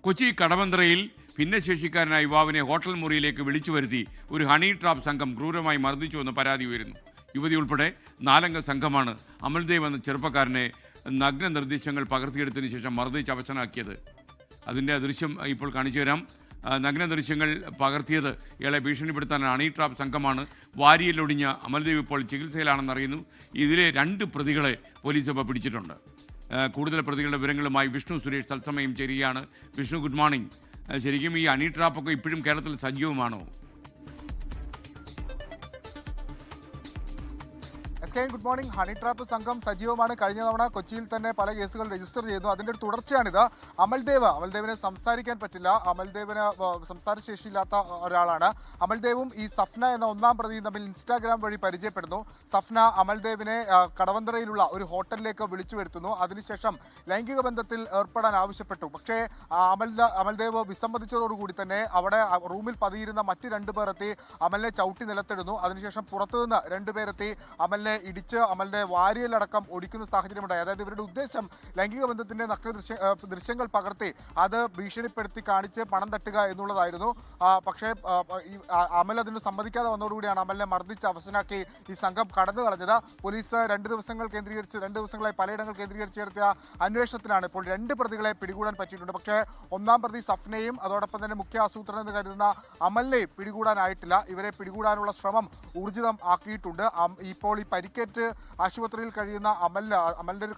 കൊച്ചി കടവന്ത്രയിൽ ഭിന്നശേഷിക്കാരനായ യുവാവിനെ ഹോട്ടൽ മുറിയിലേക്ക് വിളിച്ചു വരുത്തി ഒരു ഹണി ട്രാപ്പ് സംഘം ക്രൂരമായി മർദ്ദിച്ചുവെന്ന് പരാതി ഉയരുന്നു. യുവതി ഉൾപ്പെടെ 4 അംഗ സംഘമാണ് അമൽദേവ് എന്ന ചെറുപ്പക്കാരനെ നഗ്ന നിർദ്ദേശങ്ങൾ പകർത്തിയെടുത്തതിന് ശേഷം മർദ്ദിച്ച് അവശനാക്കിയത്. അതിൻ്റെ ദൃശ്യം ഇപ്പോൾ കാണിച്ചു തരാം. നഗ്ന ദൃശ്യങ്ങൾ പകർത്തിയത് ഇയാളെ ഭീഷണിപ്പെടുത്താൻ ഹണി ട്രാപ്പ് സംഘമാണ്. വാരിയിലൊടിഞ്ഞ അമൽദേവ് ഇപ്പോൾ ചികിത്സയിലാണെന്ന് അറിയുന്നു. ഇതിലെ 2 പ്രതികളെ പോലീസ് ഇപ്പോൾ പിടിച്ചിട്ടുണ്ട്. കൂടുതൽ പ്രതികളുടെ വിവരങ്ങളുമായി വിഷ്ണു സുരേഷ് തത്സമയം ചേരുകയാണ്. Vishnu, good morning. ശരിക്കും ഈ ഹണി ട്രാപ്പൊക്കെ ഇപ്പോഴും കേരളത്തിൽ സജീവമാണോ? Good morning. ഹണി ട്രാപ്പ് സംഘം സജീവമാണ്. കഴിഞ്ഞ തവണ കൊച്ചിയിൽ തന്നെ പല കേസുകൾ രജിസ്റ്റർ ചെയ്തു. അതിൻ്റെ ഒരു തുടർച്ചയാണിത്. അമൽദേവിന് സംസാരിക്കാൻ പറ്റില്ല. അമൽദേവിന് സംസാരശേഷിയില്ലാത്ത ഒരാളാണ്. അമൽദേവും ഈ സഫ്ന എന്ന 1-ാം പ്രതിയും തമ്മിൽ ഇൻസ്റ്റാഗ്രാം വഴി പരിചയപ്പെടുന്നു. സഫ്ന അമൽദേവിനെ കടവന്ത്രയിലുള്ള ഒരു ഹോട്ടലിലേക്ക് വിളിച്ചു വരുത്തുന്നു. അതിനുശേഷം ലൈംഗിക ബന്ധത്തിൽ ഏർപ്പെടാൻ ആവശ്യപ്പെട്ടു. പക്ഷേ അമൽദേവ് വിസമ്മതിച്ചതോടുകൂടി തന്നെ അവിടെ റൂമിൽ പതിയിരുന്ന മറ്റ് 2 പേർ എത്തി അമലിനെ ചവിട്ടി നിലത്തിടുന്നു. അതിനുശേഷം പുറത്തുനിന്ന് 2 പേരെത്തി അമലിനെ ഇടിച്ച് അമലിന്റെ വാരിയലടക്കം ഒടിക്കുന്ന സാഹചര്യമുണ്ടായി. അതായത് ഇവരുടെ ഉദ്ദേശം ലൈംഗിക ബന്ധത്തിന്റെ നഗ്ന ദൃശ്യങ്ങൾ പകർത്തി അത് ഭീഷണിപ്പെടുത്തി കാണിച്ച് പണം തട്ടുക എന്നുള്ളതായിരുന്നു. പക്ഷേ അമൽ അതിന് സമ്മതിക്കാതെ വന്നതോടുകൂടിയാണ് അമലിനെ മർദ്ദിച്ച് അവസാനാക്കി ഈ സംഘം കടന്നു കളഞ്ഞത്. പോലീസ് 2 ദിവസങ്ങളായി പലയിടങ്ങൾ കേന്ദ്രീകരിച്ച് നടത്തിയ അന്വേഷണത്തിലാണ് ഇപ്പോൾ 2 പ്രതികളെ പിടികൂടാൻ പറ്റിയിട്ടുണ്ട്. പക്ഷേ 1-ാം പ്രതി സഫ്നയും അതോടൊപ്പം തന്നെ മുഖ്യ ആസൂത്രണം എന്ന് കരുതുന്ന അമലിനെയും പിടികൂടാനായിട്ടില്ല. ഇവരെ പിടികൂടാനുള്ള ശ്രമം ഊർജിതം ആക്കിയിട്ടുണ്ട്. ഇപ്പോൾ ഈ പരിക്കേറ്റ് ആശുപത്രിയിൽ കഴിയുന്ന അമലിന്റെ ഒരു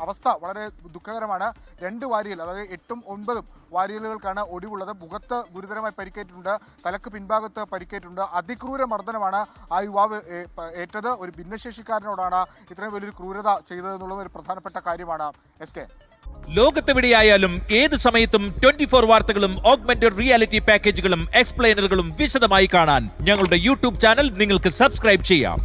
അവസ്ഥ വളരെ ദുഃഖകരമാണ്. 2 വാരിയൽ, അതായത് 8ഉം 9ഉം വാരിയലുകൾക്കാണ് ഒടിവുള്ളത്. മുഖത്ത് ഗുരുതരമായി പരിക്കേറ്റിട്ടുണ്ട്. തലക്ക് പിൻഭാഗത്ത് പരിക്കേറ്റിട്ടുണ്ട്. അതിക്രൂര മർദ്ദനമാണ് ആ യുവാവ് ഏറ്റത്. ഒരു ഭിന്നശേഷിക്കാരനോടാണ് ഇത്രയും വലിയൊരു ക്രൂരത ചെയ്തതെന്നുള്ളത് ഒരു പ്രധാനപ്പെട്ട കാര്യമാണ്. SK, ലോകത്തെവിടെയായാലും ഏത് സമയത്തും 24 വാർത്തകളും ഓഗ്മെന്റഡ് റിയാലിറ്റി പാക്കേജുകളും എക്സ്പ്ലെയിനറുകളും വിശദമായി കാണാൻ ഞങ്ങളുടെ യൂട്യൂബ് ചാനൽ നിങ്ങൾക്ക് സബ്സ്ക്രൈബ് ചെയ്യാം.